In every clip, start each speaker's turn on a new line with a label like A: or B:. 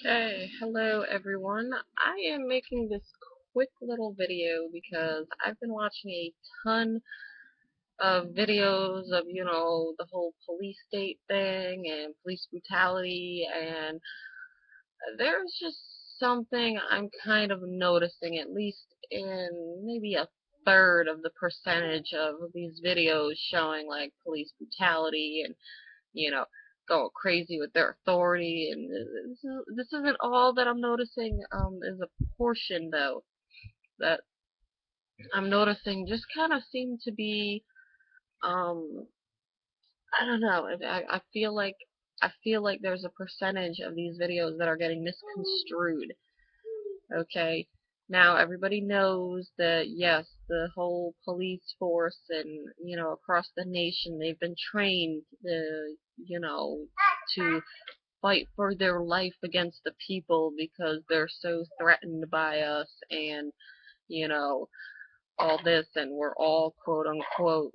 A: Okay, hello everyone. I am making this quick little video because I've been watching a ton of videos of, the whole police state thing and police brutality, and there's just something I'm kind of noticing, at least in maybe a third of the percentage of these videos showing like police brutality and go crazy with their authority, and this isn't all that I'm noticing. Is a portion though that I'm noticing just kind of seem to be, um, I don't know. I feel like there's a percentage of these videos that are getting misconstrued. Okay. Now everybody knows that yes, the whole police force and across the nation they've been trained to fight for their life against the people because they're so threatened by us, and you know all this, and we're all quote unquote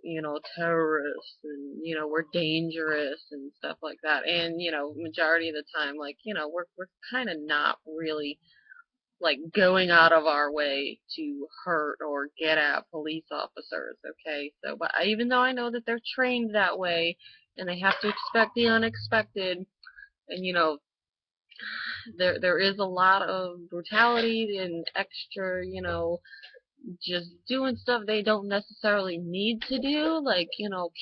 A: terrorists, and we're dangerous and stuff like that. And majority of the time, like, we're kind of not really like going out of our way to hurt or get at police officers. Okay, so but even though I know that they're trained that way and they have to expect the unexpected, and there is a lot of brutality and extra, just doing stuff they don't necessarily need to do, like,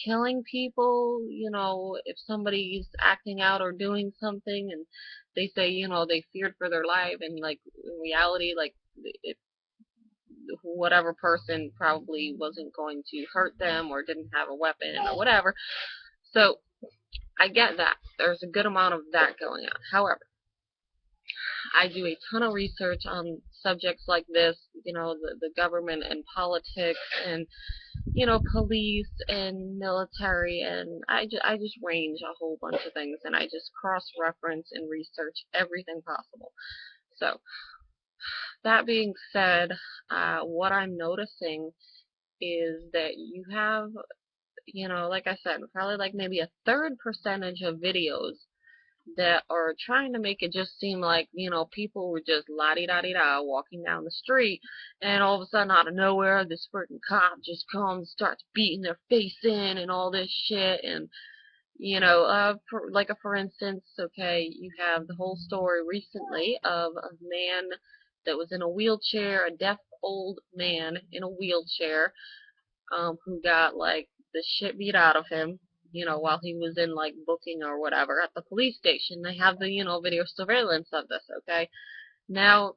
A: killing people, if somebody's acting out or doing something and they say, they feared for their life, and like in reality, like if whatever person probably wasn't going to hurt them or didn't have a weapon or whatever. So I get that. There's a good amount of that going on. However, I do a ton of research on subjects like this, the government and politics and, police and military, and I just range a whole bunch of things, and I just cross-reference and research everything possible. So, that being said, what I'm noticing is that you have, like I said, probably like maybe a third percentage of videos that are trying to make it just seem like, people were just la-di-da-di-da walking down the street, and all of a sudden, out of nowhere, this freaking cop just comes, starts beating their face in and all this shit. And, for instance, okay, you have the whole story recently of a man that was in a wheelchair, a deaf old man in a wheelchair, who got, like, the shit beat out of him, while he was in, like, booking or whatever at the police station. They have the, video surveillance of this, okay? Now,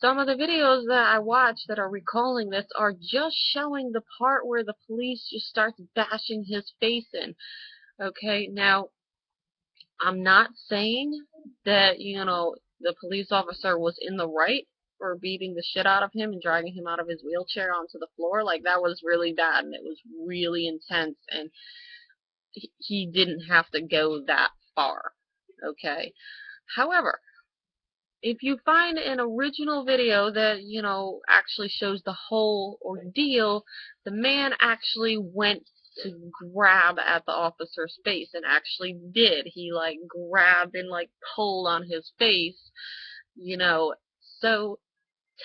A: some of the videos that I watch that are recalling this are just showing the part where the police just starts bashing his face in, okay? Now, I'm not saying that, the police officer was in the right for beating the shit out of him and dragging him out of his wheelchair onto the floor. Like, that was really bad, and it was really intense, and he didn't have to go that far, okay? However, if you find an original video that, actually shows the whole ordeal, the man actually went to grab at the officer's face, and actually did. He, like, grabbed and, like, pulled on his face, so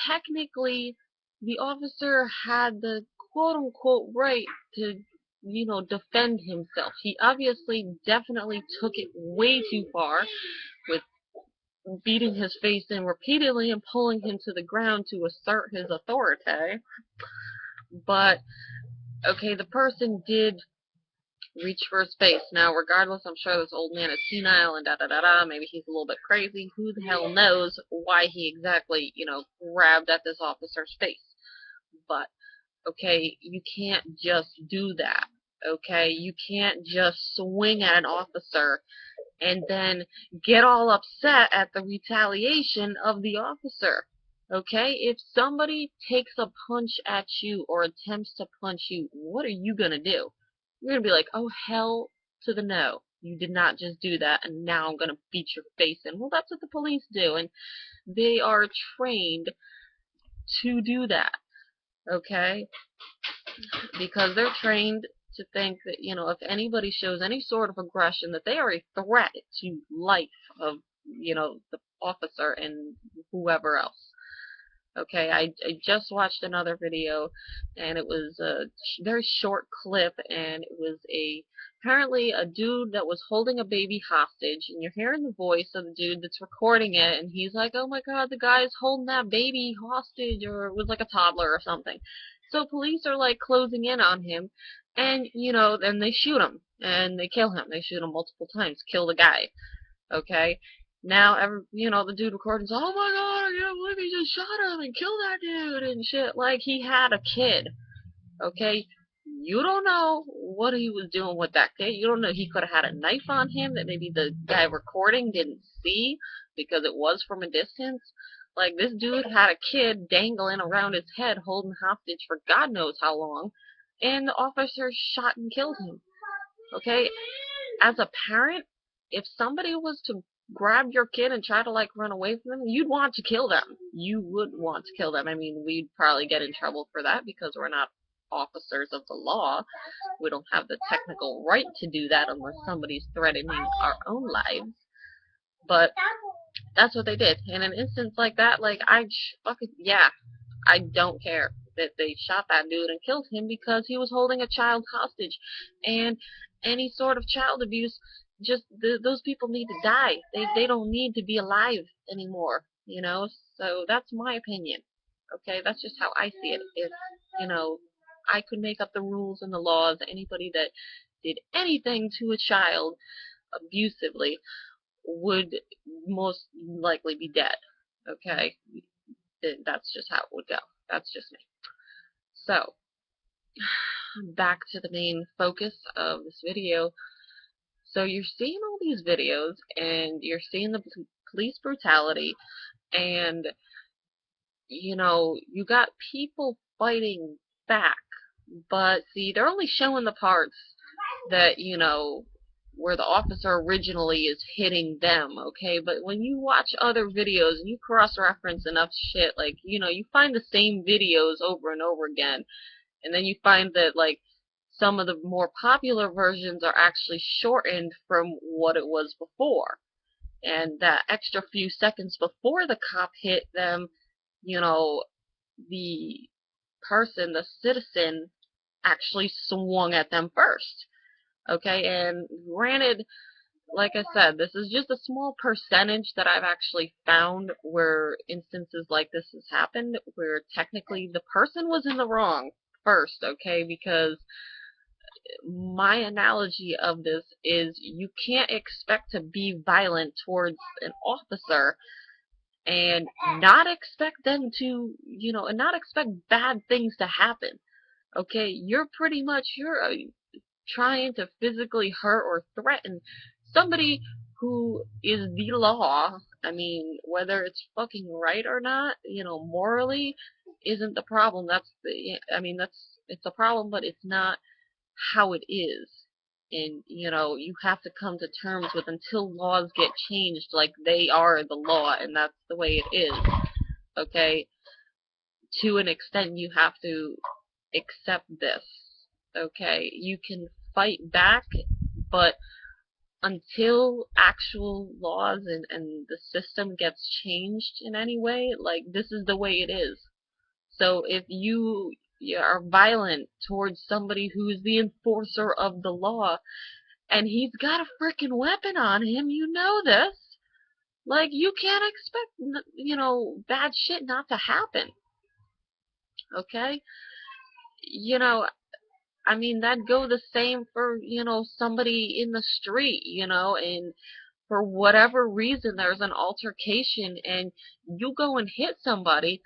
A: technically the officer had the quote-unquote right to, defend himself. He obviously definitely took it way too far with beating his face in repeatedly and pulling him to the ground to assert his authority. But, okay, the person did reach for his face. Now, regardless, I'm sure this old man is senile and da-da-da-da, maybe he's a little bit crazy. Who the hell knows why he exactly, grabbed at this officer's face. But, okay, you can't just do that. Okay, you can't just swing at an officer and then get all upset at the retaliation of the officer. Okay, if somebody takes a punch at you or attempts to punch you, what are you going to do? You're going to be like, oh, hell to the no. You did not just do that, and now I'm going to beat your face in. Well, that's what the police do, and they are trained to do that, okay? Because they're trained to think that, if anybody shows any sort of aggression, that they are a threat to life of, the officer and whoever else. Okay, I just watched another video, and it was a very short clip, and it was apparently a dude that was holding a baby hostage, and you're hearing the voice of the dude that's recording it, and he's like, oh my god, the guy's holding that baby hostage, or it was like a toddler or something. So police are like closing in on him, and then they shoot him, and they kill him. They shoot him multiple times, kill the guy. Okay? Now, the dude recording's, oh my god, I can't believe he just shot him and killed that dude and shit. Like, he had a kid. Okay? You don't know what he was doing with that kid. You don't know. He could have had a knife on him that maybe the guy recording didn't see because it was from a distance. Like, this dude had a kid dangling around his head holding hostage for God knows how long, and the officer shot and killed him. Okay? As a parent, if somebody was to grab your kid and try to like run away from them, you'd want to kill them. You would want to kill them. I mean, we'd probably get in trouble for that because we're not officers of the law. We don't have the technical right to do that unless somebody's threatening our own lives. But that's what they did. In an instance like that, like, yeah, I don't care that they shot that dude and killed him because he was holding a child hostage. And any sort of child abuse, just those people need to die. They don't need to be alive anymore, So that's my opinion. Okay, that's just how I see it. If I could make up the rules and the laws, anybody that did anything to a child abusively would most likely be dead. Okay, that's just how it would go. That's just me. So, back to the main focus of this video. So you're seeing all these videos, and you're seeing the police brutality, and, you got people fighting back. But, see, they're only showing the parts that, where the officer originally is hitting them, okay? But when you watch other videos and you cross-reference enough shit, like, you find the same videos over and over again, and then you find that, like, some of the more popular versions are actually shortened from what it was before. And that extra few seconds before the cop hit them, the person, the citizen, actually swung at them first. Okay, and granted, like I said, this is just a small percentage that I've actually found where instances like this has happened, where technically the person was in the wrong first, okay, because my analogy of this is you can't expect to be violent towards an officer and not expect them to, and not expect bad things to happen. Okay, you're trying to physically hurt or threaten somebody who is the law. I mean, whether it's fucking right or not, morally isn't the problem. It's a problem, but it's not how it is. And, you have to come to terms with until laws get changed, like they are the law, and that's the way it is. Okay? To an extent, you have to accept this. Okay? You can fight back, but until actual laws and the system gets changed in any way, like, this is the way it is. So if you are violent towards somebody who's the enforcer of the law, and he's got a frickin' weapon on him, this. Like, you can't expect, bad shit not to happen. Okay? I mean, that'd go the same for, somebody in the street, and for whatever reason there's an altercation and you go and hit somebody,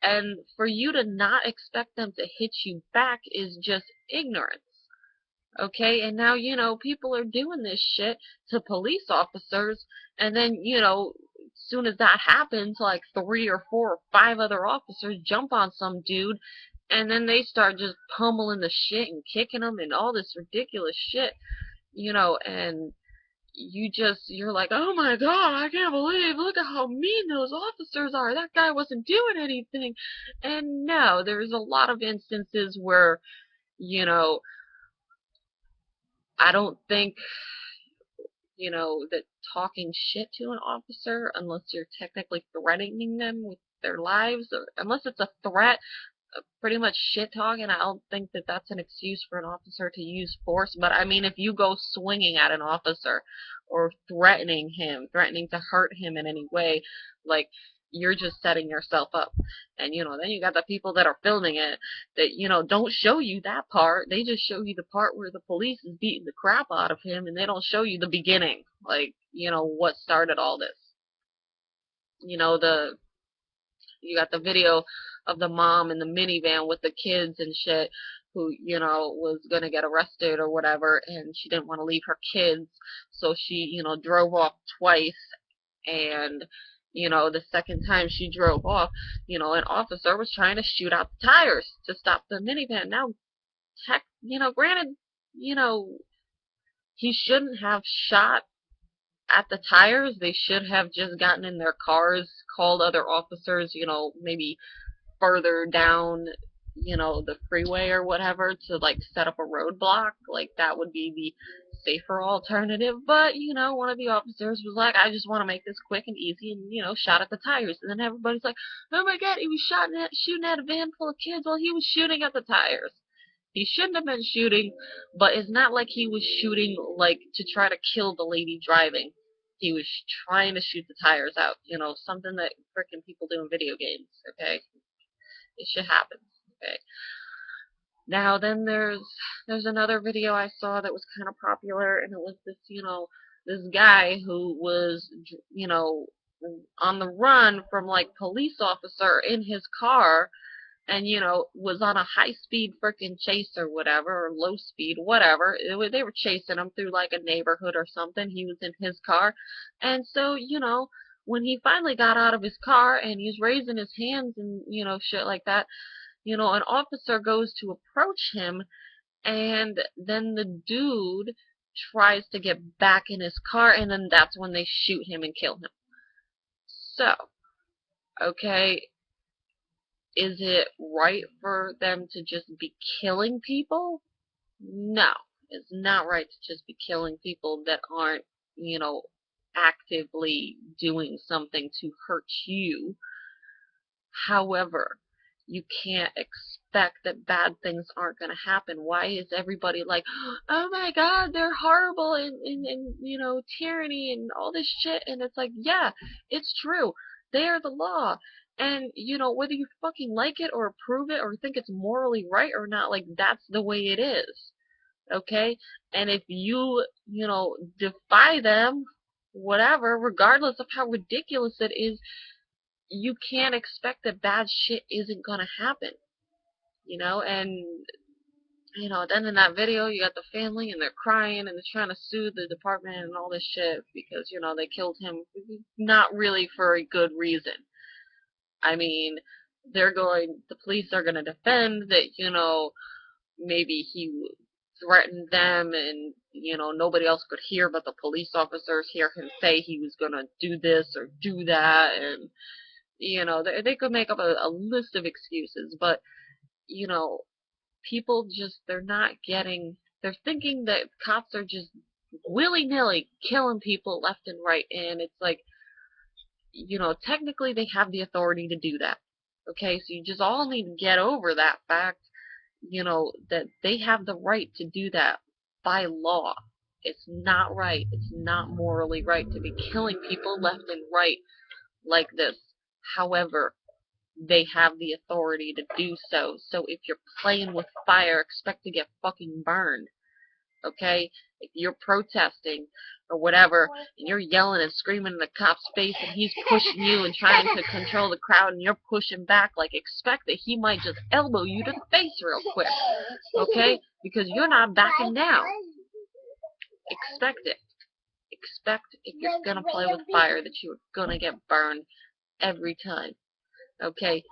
A: and for you to not expect them to hit you back is just ignorance. Okay, and now, people are doing this shit to police officers, and then, as soon as that happens, like 3 or 4 or 5 other officers jump on some dude, and then they start just pummeling the shit and kicking them and all this ridiculous shit, and you're like, oh my god, I can't believe, look at how mean those officers are, that guy wasn't doing anything. And no, there's a lot of instances where, I don't think, that talking shit to an officer, unless you're technically threatening them with their lives, or unless it's a threat, pretty much shit talking, I don't think that that's an excuse for an officer to use force. But I mean, if you go swinging at an officer or threatening him, threatening to hurt him in any way, like, you're just setting yourself up. And then you got the people that are filming it that don't show you that part. They just show you the part where the police is beating the crap out of him, and they don't show you the beginning, like, what started all this. The You got the video of the mom in the minivan with the kids and shit, who, was gonna get arrested or whatever, and she didn't want to leave her kids, so she, drove off twice. And, the second time she drove off, an officer was trying to shoot out the tires to stop the minivan. Now, granted, he shouldn't have shot at the tires. They should have just gotten in their cars, called other officers, maybe further down, the freeway or whatever, to like set up a roadblock. Like, that would be the safer alternative. But, one of the officers was like, I just want to make this quick and easy, and, shot at the tires. And then everybody's like, oh my god, he was shooting at a van full of kids. Well, he was shooting at the tires. He shouldn't have been shooting, but it's not like he was shooting like to try to kill the lady driving. He was trying to shoot the tires out. Something that frickin' people do in video games, okay? It shit happens, okay? Now, then there's another video I saw that was kind of popular, and it was this, this guy who was, on the run from, like, police officer in his car, and, was on a high-speed frickin' chase or whatever, or low-speed, whatever. They were chasing him through, like, a neighborhood or something. He was in his car. And so, when he finally got out of his car and he's raising his hands and, shit like that, an officer goes to approach him, and then the dude tries to get back in his car, and then that's when they shoot him and kill him. So, okay, is it right for them to just be killing people? No, it's not right to just be killing people that aren't, actively doing something to hurt you. However, you can't expect that bad things aren't going to happen. Why is everybody like, oh my god, they're horrible, and tyranny and all this shit? And it's like, yeah, it's true. They are the law. And, whether you fucking like it or approve it or think it's morally right or not, like, that's the way it is. Okay? And if you, defy them, whatever, regardless of how ridiculous it is, you can't expect that bad shit isn't gonna happen. And, then in that video, you got the family, and they're crying, and they're trying to sue the department and all this shit because, they killed him not really for a good reason. I mean, the police are going to defend that, maybe he threatened them and, nobody else could hear, but the police officers hear him say he was going to do this or do that. And, they could make up a list of excuses, but, people just, they're thinking that cops are just willy-nilly killing people left and right. And it's like, technically they have the authority to do that. Okay, so you just all need to get over that fact, that they have the right to do that by law. It's not right. It's not morally right to be killing people left and right like this. However, they have the authority to do so. So if you're playing with fire, expect to get fucking burned. Okay? If you're protesting or whatever, and you're yelling and screaming in the cop's face, and he's pushing you and trying to control the crowd, and you're pushing back, like, expect that he might just elbow you to the face real quick. Okay? Because you're not backing down. Expect it. Expect, if you're gonna play with fire, that you're gonna get burned every time. Okay?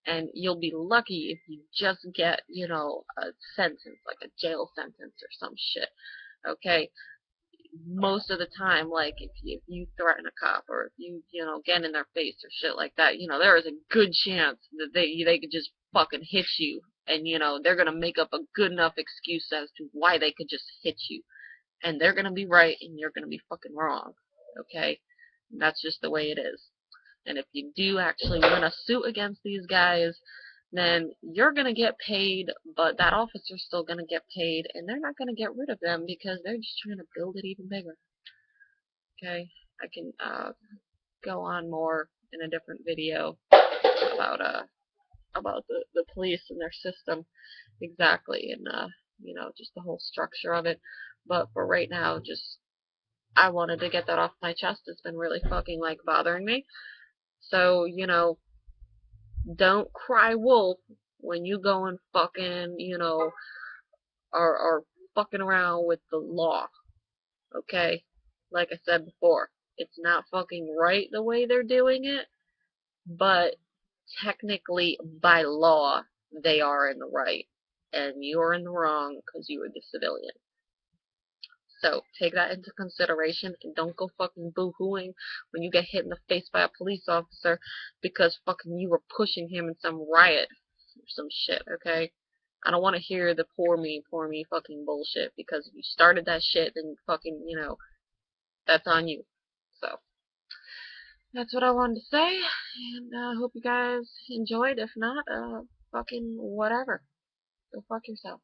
A: And you'll be lucky if you just get, a sentence, like a jail sentence or some shit. Okay? Most of the time, like, if you threaten a cop, or if you, get in their face or shit like that, there is a good chance that they could just fucking hit you. And, they're gonna make up a good enough excuse as to why they could just hit you. and they're gonna be right and you're gonna be fucking wrong. Okay? And that's just the way it is. And if you do actually win a suit against these guys, then you're gonna get paid, but that officer's still gonna get paid, and they're not gonna get rid of them because they're just trying to build it even bigger. Okay? I can go on more in a different video about the police and their system exactly, and you know, just the whole structure of it. But for right now, just I wanted to get that off my chest. It's been really fucking like bothering me. So, you know, don't cry wolf when you go and fucking, you know, are fucking around with the law. Okay? Like I said before, it's not fucking right the way they're doing it, but technically, by law, they are in the right, and you're in the wrong because you were the civilian. So take that into consideration, and don't go fucking boo-hooing when you get hit in the face by a police officer because fucking you were pushing him in some riot or some shit, okay? I don't want to hear the poor me fucking bullshit, because if you started that shit, then fucking, you know, that's on you. So that's what I wanted to say, and I hope you guys enjoyed. If not, fucking whatever. Go fuck yourself.